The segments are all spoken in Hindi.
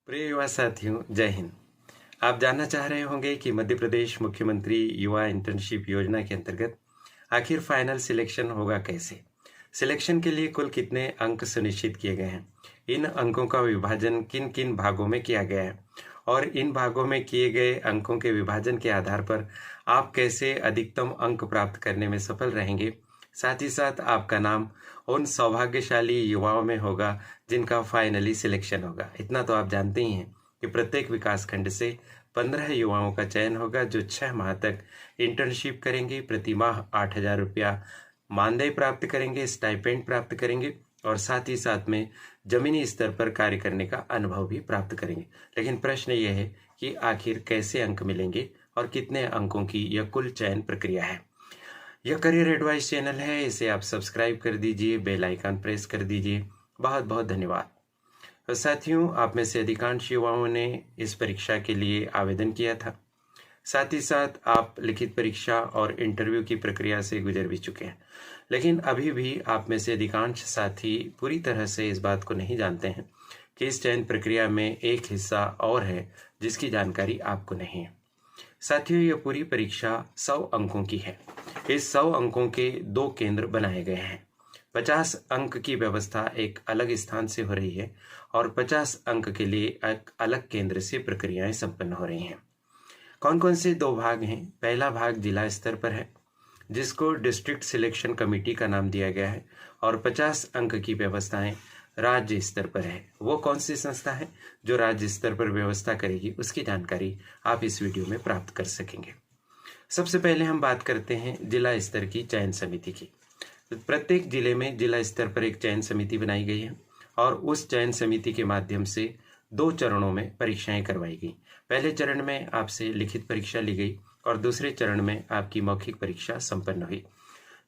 प्रिय युवा साथियों, जय हिंद। आप जानना चाह रहे होंगे कि मध्य प्रदेश मुख्यमंत्री युवा इंटर्नशिप योजना के अंतर्गत आखिर फाइनल सिलेक्शन होगा कैसे। सिलेक्शन के लिए कुल कितने अंक सुनिश्चित किए गए हैं, इन अंकों का विभाजन किन किन भागों में किया गया है और इन भागों में किए गए अंकों के विभाजन के आधार पर आप कैसे अधिकतम अंक प्राप्त करने में सफल रहेंगे। साथ ही साथ आपका नाम उन सौभाग्यशाली युवाओं में होगा जिनका फाइनली सिलेक्शन होगा। इतना तो आप जानते ही हैं कि प्रत्येक विकास खंड से 15 युवाओं का चयन होगा जो 6 माह तक इंटर्नशिप करेंगे, प्रति माह 8,000 रुपया मानदेय प्राप्त करेंगे, स्टाइपेंड प्राप्त करेंगे और साथ ही साथ में जमीनी स्तर पर कार्य करने का अनुभव भी प्राप्त करेंगे। लेकिन प्रश्न यह है कि आखिर कैसे अंक मिलेंगे और कितने अंकों की यह कुल चयन प्रक्रिया है। यह करियर एडवाइस चैनल है, इसे आप सब्सक्राइब कर दीजिए, बेल आइकन प्रेस कर दीजिए। बहुत बहुत धन्यवाद। तो साथियों, आप में से अधिकांश युवाओं ने इस परीक्षा के लिए आवेदन किया था। साथ ही साथ आप लिखित परीक्षा और इंटरव्यू की प्रक्रिया से गुजर भी चुके हैं, लेकिन अभी भी आप में से अधिकांश साथी पूरी तरह से इस बात को नहीं जानते हैं कि इस चयन प्रक्रिया में एक हिस्सा और है जिसकी जानकारी आपको नहीं है। साथियों, यह पूरी परीक्षा 100 अंकों की है। इस 100 अंकों के 2 केंद्र बनाए गए हैं। 50 अंक की व्यवस्था एक अलग स्थान से हो रही है और 50 अंक के लिए एक अलग केंद्र से प्रक्रियाएं संपन्न हो रही हैं। कौन कौन से 2 भाग हैं? पहला भाग जिला स्तर पर है, जिसको डिस्ट्रिक्ट सिलेक्शन कमेटी का नाम दिया गया है, और 50 अंक की व्यवस्थाएं राज्य स्तर पर है। वो कौन सी संस्था है जो राज्य स्तर पर व्यवस्था करेगी, उसकी जानकारी आप इस वीडियो में प्राप्त कर सकेंगे। सबसे पहले हम बात करते हैं जिला स्तर की चयन समिति की। प्रत्येक जिले में जिला स्तर पर एक चयन समिति बनाई गई है और उस चयन समिति के माध्यम से 2 चरणों में परीक्षाएं करवाई गई। पहले चरण में आपसे लिखित परीक्षा ली गई और दूसरे चरण में आपकी मौखिक परीक्षा संपन्न हुई।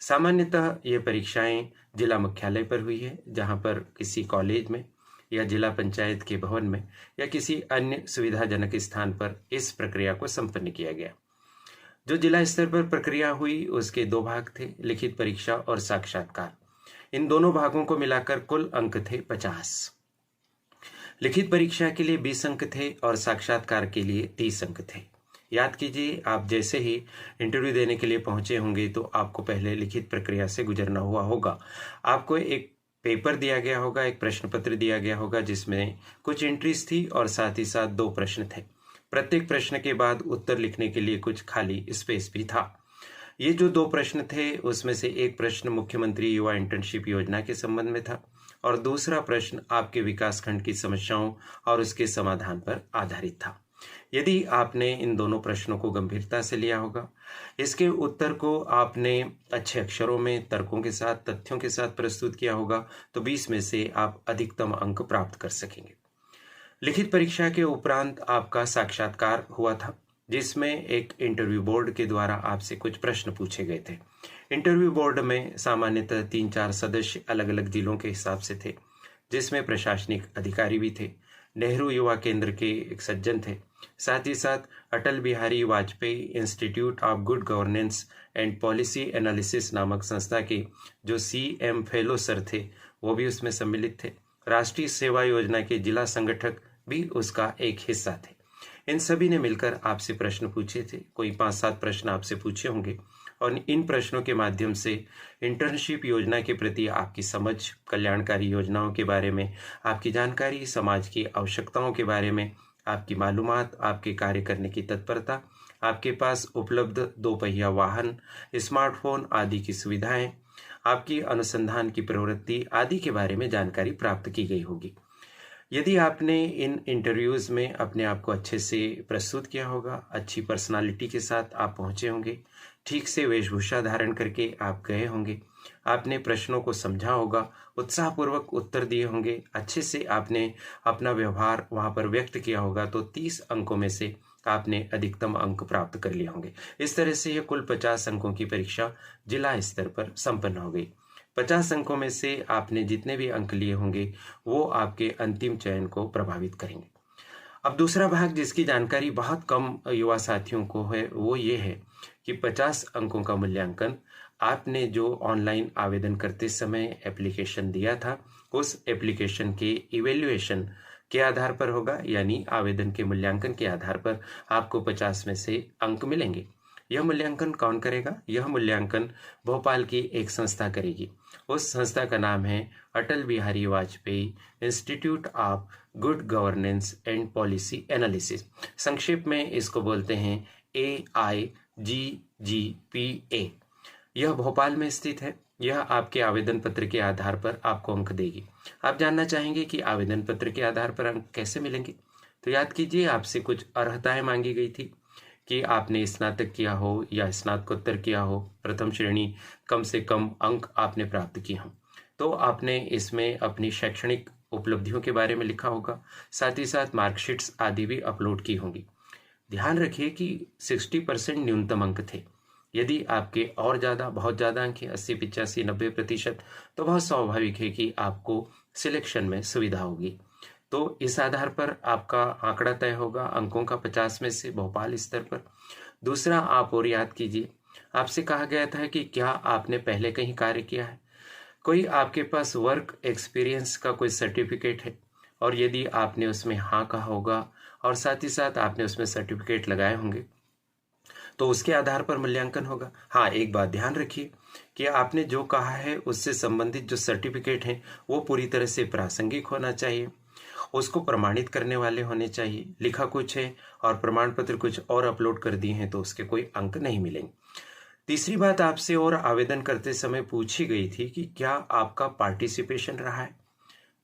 सामान्यतः ये परीक्षाएं जिला मुख्यालय पर हुई है, जहां पर किसी कॉलेज में या जिला पंचायत के भवन में या किसी अन्य सुविधाजनक स्थान पर इस प्रक्रिया को संपन्न किया गया। जो जिला स्तर पर प्रक्रिया हुई उसके 2 भाग थे, लिखित परीक्षा और साक्षात्कार। इन दोनों भागों को मिलाकर कुल अंक थे 50। लिखित परीक्षा के लिए 20 अंक थे और साक्षात्कार के लिए 30 अंक थे। याद कीजिए, आप जैसे ही इंटरव्यू देने के लिए पहुंचे होंगे तो आपको पहले लिखित प्रक्रिया से गुजरना हुआ होगा। आपको एक पेपर दिया गया होगा, एक प्रश्न पत्र दिया गया होगा जिसमें कुछ एंट्रीज थी और साथ ही साथ 2 प्रश्न थे। प्रत्येक प्रश्न के बाद उत्तर लिखने के लिए कुछ खाली स्पेस भी था। ये जो 2 प्रश्न थे उसमें से एक प्रश्न मुख्यमंत्री युवा इंटर्नशिप योजना के संबंध में था और दूसरा प्रश्न आपके विकास खंड की समस्याओं और उसके समाधान पर आधारित था। यदि आपने इन दोनों प्रश्नों को गंभीरता से लिया होगा, इसके उत्तर को आपने अच्छे अक्षरों में तर्कों के साथ, तथ्यों के साथ प्रस्तुत किया होगा, तो 20 में से आप अधिकतम अंक प्राप्त कर सकेंगे। लिखित परीक्षा के उपरांत आपका साक्षात्कार हुआ था, जिसमें एक इंटरव्यू बोर्ड के द्वारा आपसे कुछ प्रश्न पूछे गए थे। इंटरव्यू बोर्ड में सामान्यतः 3-4 सदस्य अलग अलग जिलों के हिसाब से थे, जिसमें प्रशासनिक अधिकारी भी थे, नेहरू युवा केंद्र के एक सज्जन थे, साथ ही साथ Atal Bihari Vajpayee institute of good governance and policy analysis नामक संस्था के जो CM फेलो सर थे वो भी उसमें सम्मिलित थे। राष्ट्रीय सेवा योजना के जिला संगठक भी उसका एक हिस्सा थे। इन सभी ने मिलकर आपसे प्रश्न पूछे थे। कोई 5-7 प्रश्न आपसे पूछे होंगे और इन प्रश्नों के माध्यम से इंटर्नशिप योजना के प्रति आपकी समझ, कल्याणकारी योजनाओं के बारे में आपकी जानकारी, समाज की आवश्यकताओं के बारे में आपकी मालूमात, आपके कार्य करने की तत्परता, आपके पास उपलब्ध 2 पहिया वाहन, स्मार्टफोन आदि की सुविधाएं, आपकी अनुसंधान की प्रवृत्ति आदि के बारे में जानकारी प्राप्त की गई होगी। यदि आपने इन इंटरव्यूज़ में अपने आप को अच्छे से प्रस्तुत किया होगा, अच्छी पर्सनालिटी के साथ आप पहुंचे होंगे, ठीक से वेशभूषा धारण करके आप गए होंगे, आपने प्रश्नों को समझा होगा, उत्साहपूर्वक उत्तर दिए होंगे, अच्छे से आपने अपना व्यवहार वहां पर व्यक्त किया होगा, तो 30 अंकों में से आपने अधिकतम अंक प्राप्त कर लिए होंगे। इस तरह से यह कुल 50 अंकों की परीक्षा जिला स्तर पर संपन्न हो गई। 50 अंकों में से आपने जितने भी अंक लिए होंगे वो आपके अंतिम चयन को प्रभावित करेंगे। अब दूसरा भाग जिसकी जानकारी बहुत कम युवा साथियों को है वो ये है कि 50 अंकों का मूल्यांकन आपने जो ऑनलाइन आवेदन करते समय एप्लीकेशन दिया था, उस एप्लीकेशन के इवेल्युएशन के आधार पर होगा, यानी आवेदन के मूल्यांकन के आधार पर आपको 50 में से अंक मिलेंगे। यह मूल्यांकन कौन करेगा? यह मूल्यांकन भोपाल की एक संस्था करेगी। उस संस्था का नाम है Atal Bihari Vajpayee institute of good governance and policy analysis. संक्षेप में इसको बोलते हैं AIGGPA। यह भोपाल में स्थित है। यह आपके आवेदन पत्र के आधार पर आपको अंक देगी। आप जानना चाहेंगे कि आवेदन पत्र के आधार पर अंक कैसे मिलेंगे? तो याद कीजिए, आपसे कुछ अर्हताएं मांगी गई थी कि आपने स्नातक किया हो या स्नातकोत्तर किया हो, प्रथम श्रेणी कम से कम अंक आपने प्राप्त किए हों। तो आपने इसमें अपनी शैक्षणिक उपलब्धियों के बारे में लिखा होगा, साथ ही साथ मार्कशीट्स आदि भी अपलोड की होंगी। ध्यान रखिए कि 60% न्यूनतम अंक थे। यदि आपके और ज़्यादा, बहुत ज़्यादा अंक हैं, 80, 85, 90%, तो बहुत स्वाभाविक है कि आपको सिलेक्शन में सुविधा होगी। तो इस आधार पर आपका आंकड़ा तय होगा अंकों का 50 में से भोपाल स्तर पर। दूसरा, आप और याद कीजिए, आपसे कहा गया था कि क्या आपने पहले कहीं कार्य किया है, कोई आपके पास वर्क एक्सपीरियंस का कोई सर्टिफिकेट है, और यदि आपने उसमें हाँ कहा होगा और साथ ही साथ आपने उसमें सर्टिफिकेट लगाए होंगे, तो उसके आधार पर मूल्यांकन होगा। हाँ, एक बात ध्यान रखिए कि आपने जो कहा है उससे संबंधित जो सर्टिफिकेट हैं वो पूरी तरह से प्रासंगिक होना चाहिए, उसको प्रमाणित करने वाले होने चाहिए। लिखा कुछ है और प्रमाण पत्र कुछ और अपलोड कर दिए हैं तो उसके कोई अंक नहीं मिलेंगे। तीसरी बात आपसे और आवेदन करते समय पूछी गई थी कि क्या आपका पार्टिसिपेशन रहा है।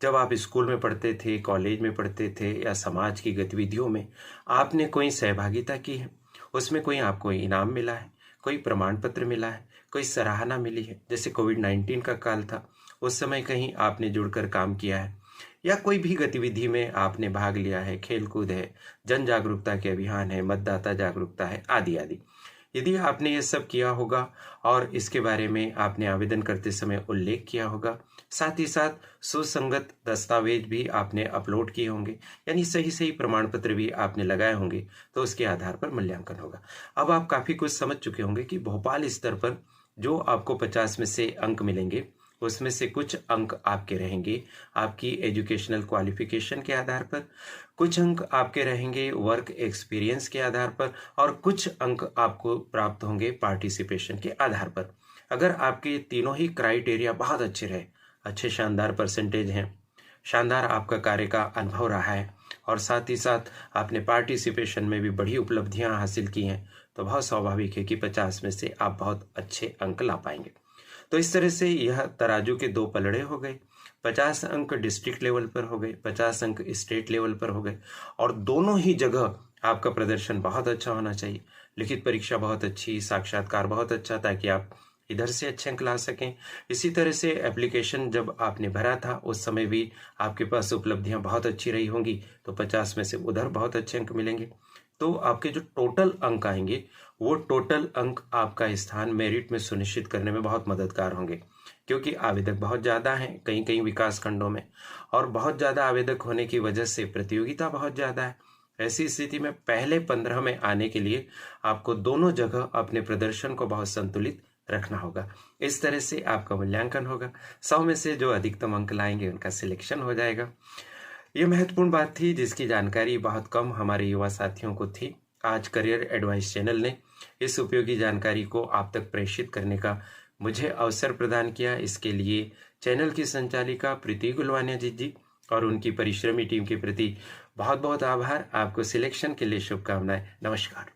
जब आप स्कूल में पढ़ते थे, कॉलेज में पढ़ते थे या समाज की गतिविधियों में आपने कोई सहभागिता की है, उसमें कोई आपको इनाम मिला है, कोई प्रमाण पत्र मिला है, कोई सराहना मिली है। जैसे कोविड-19 का काल था, उस समय कहीं आपने जुड़कर काम किया है या कोई भी गतिविधि में आपने भाग लिया है, खेल कूद है, जन जागरूकता के अभियान है, मतदाता जागरूकता है, आदि आदि। यदि आपने ये सब किया होगा और इसके बारे में आपने आवेदन करते समय उल्लेख किया होगा, साथ ही साथ सुसंगत दस्तावेज भी आपने अपलोड किए होंगे, यानी सही सही प्रमाण पत्र भी आपने लगाए होंगे, तो उसके आधार पर मूल्यांकन होगा। अब आप काफ़ी कुछ समझ चुके होंगे कि भोपाल स्तर पर जो आपको 50 में से अंक मिलेंगे, उसमें से कुछ अंक आपके रहेंगे आपकी एजुकेशनल क्वालिफिकेशन के आधार पर, कुछ अंक आपके रहेंगे वर्क एक्सपीरियंस के आधार पर, और कुछ अंक आपको प्राप्त होंगे पार्टिसिपेशन के आधार पर। अगर आपके तीनों ही क्राइटेरिया बहुत अच्छे रहे, अच्छे शानदार परसेंटेज हैं, शानदार आपका कार्य का अनुभव रहा है और साथ ही साथ आपने पार्टिसिपेशन में भी बड़ी उपलब्धियां हासिल की हैं, तो बहुत स्वाभाविक है कि 50 में से आप बहुत अच्छे अंक ला पाएंगे। तो इस तरह से यह तराजू के दो पलड़े हो गए। 50 अंक डिस्ट्रिक्ट लेवल पर हो गए, 50 अंक स्टेट लेवल पर हो गए, और दोनों ही जगह आपका प्रदर्शन बहुत अच्छा होना चाहिए। लिखित परीक्षा बहुत अच्छी, साक्षात्कार बहुत अच्छा, ताकि आप इधर से अच्छे अंक ला सकें। इसी तरह से एप्लीकेशन जब आपने भरा था उस समय भी आपके पास उपलब्धियां बहुत अच्छी रही होंगी, तो 50 में से उधर बहुत अच्छे अंक मिलेंगे। तो आपके जो टोटल अंक आएंगे वो टोटल अंक आपका स्थान मेरिट में सुनिश्चित करने में बहुत मददगार होंगे, क्योंकि आवेदक बहुत ज़्यादा हैं कहीं कहीं विकास खंडों में, और बहुत ज़्यादा आवेदक होने की वजह से प्रतियोगिता बहुत ज़्यादा है। ऐसी स्थिति में पहले 15 में आने के लिए आपको दोनों जगह अपने प्रदर्शन को बहुत संतुलित रखना होगा। इस तरह से आपका मूल्यांकन होगा। 100 में से जो अधिकतम अंक लाएंगे उनका सिलेक्शन हो जाएगा। ये महत्वपूर्ण बात थी जिसकी जानकारी बहुत कम हमारे युवा साथियों को थी। आज करियर एडवाइस चैनल ने इस उपयोगी जानकारी को आप तक प्रेषित करने का मुझे अवसर प्रदान किया। इसके लिए चैनल की संचालिका प्रीति गुलवानिया जी और उनकी परिश्रमी टीम के प्रति बहुत बहुत आभार। आपको सिलेक्शन के लिए शुभकामनाएं। नमस्कार।